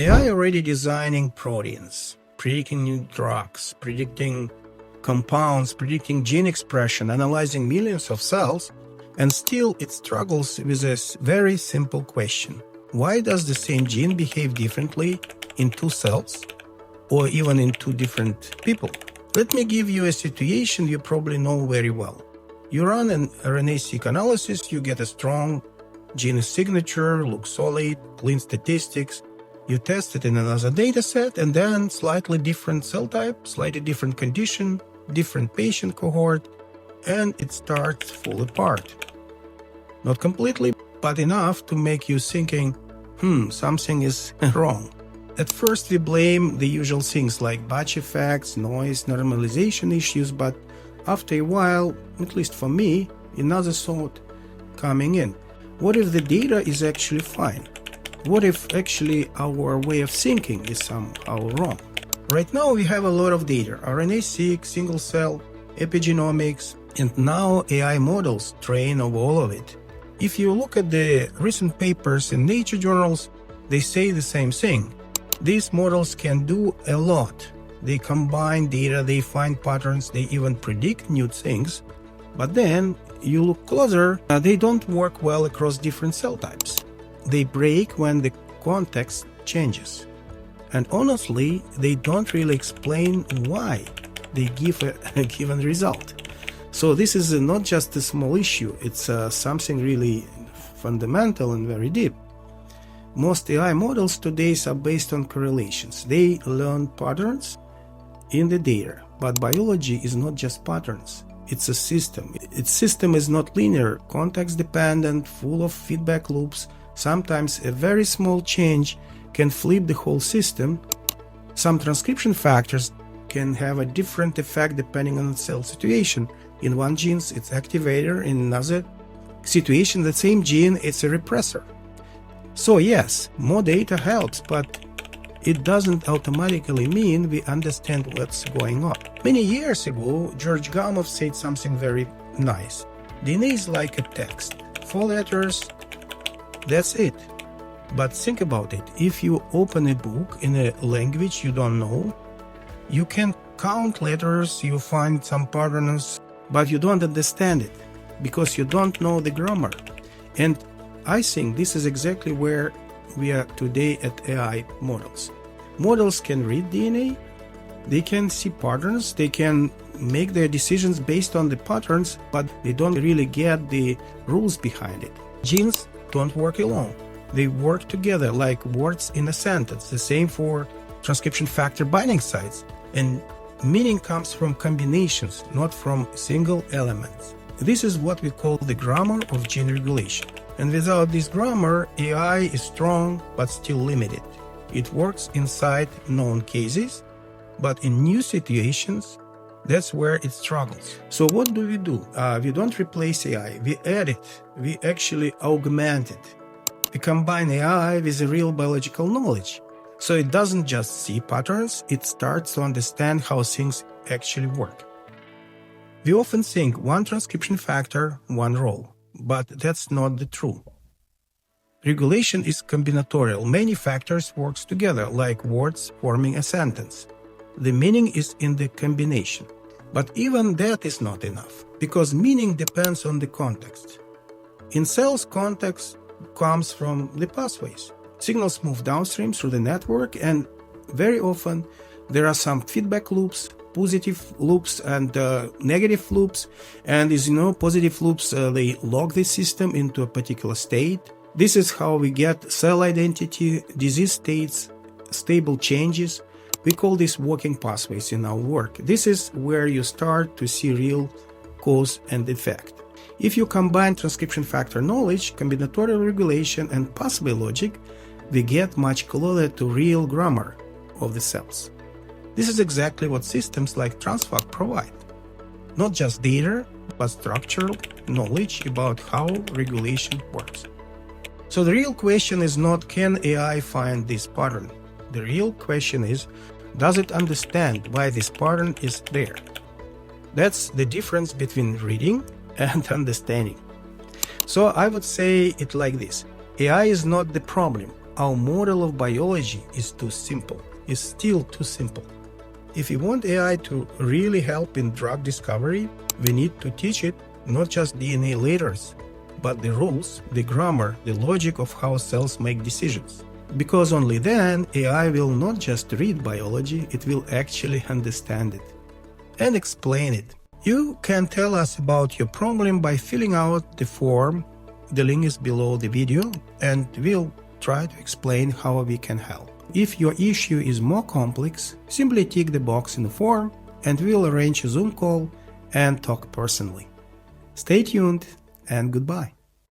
AI already designing proteins, predicting new drugs, predicting compounds, predicting gene expression, analyzing millions of cells, and still it struggles with a very simple question. Why does the same gene behave differently in two cells or even in two different people? Let me give you a situation you probably know very well. You run an RNA-seq analysis, you get a strong gene signature, looks solid, clean statistics. You test it in another dataset, and then slightly different cell type, slightly different condition, different patient cohort, and it starts to fall apart. Not completely, but enough to make you thinking, something is wrong. At first we blame the usual things like batch effects, noise, normalization issues, but after a while, at least for me, another thought coming in. What if the data is actually fine? What if actually our way of thinking is somehow wrong? Right now we have a lot of data, RNA-seq, single cell, epigenomics, and now AI models train over all of it. If you look at the recent papers in Nature journals, they say the same thing. These models can do a lot. They combine data, they find patterns, they even predict new things. But then you look closer, they don't work well across different cell types. They break when the context changes. And honestly, they don't really explain why they give a given result. So this is not just a small issue, it's something really fundamental and very deep. Most AI models today are based on correlations. They learn patterns in the data, but biology is not just patterns. It's a system. Its system is not linear, context dependent, full of feedback loops. Sometimes a very small change can flip the whole system. Some transcription factors can have a different effect depending on the cell situation. In one gene, it's activator. In another situation, the same gene, it's a repressor. So yes, more data helps, but it doesn't automatically mean we understand what's going on. Many years ago, George Gamow said something very nice. DNA is like a text. 4 letters, that's it. But think about it. If you open a book in a language you don't know, you can count letters, you find some patterns, but you don't understand it because you don't know the grammar. And I think this is exactly where we are today at AI models. Models can read DNA, they can see patterns, they can make their decisions based on the patterns, but they don't really get the rules behind it. Genes don't work alone. They work together like words in a sentence. The same for transcription factor binding sites. And meaning comes from combinations, not from single elements. This is what we call the grammar of gene regulation. And without this grammar, AI is strong but still limited. It works inside known cases, but in new situations, that's where it struggles. So what do? We don't replace AI, we add it, we actually augment it. We combine AI with the real biological knowledge. So it doesn't just see patterns, it starts to understand how things actually work. We often think one transcription factor, one role, but that's not the truth. Regulation is combinatorial. Many factors work together, like words forming a sentence. The meaning is in the combination. But even that is not enough, because meaning depends on the context. In cells, context comes from the pathways. Signals move downstream through the network, and very often there are some feedback loops, positive loops and negative loops. And as you know, positive loops, they lock the system into a particular state. This is how we get cell identity, disease states, stable changes. We call this working pathways in our work. This is where you start to see real cause and effect. If you combine transcription factor knowledge, combinatorial regulation, and pathway logic, we get much closer to real grammar of the cells. This is exactly what systems like Transfac provide. Not just data, but structural knowledge about how regulation works. So the real question is not, can AI find this pattern? The real question is, does it understand why this pattern is there? That's the difference between reading and understanding. So I would say it like this. AI is not the problem. our model of biology is too simple, is still too simple. If we want AI to really help in drug discovery, we need to teach it not just DNA letters, but the rules, the grammar, the logic of how cells make decisions. Because only then AI will not just read biology, it will actually understand it and explain it. You can tell us about your problem by filling out the form. The link is below the video, and we'll try to explain how we can help. If your issue is more complex, simply tick the box in the form and we'll arrange a Zoom call and talk personally. Stay tuned and goodbye.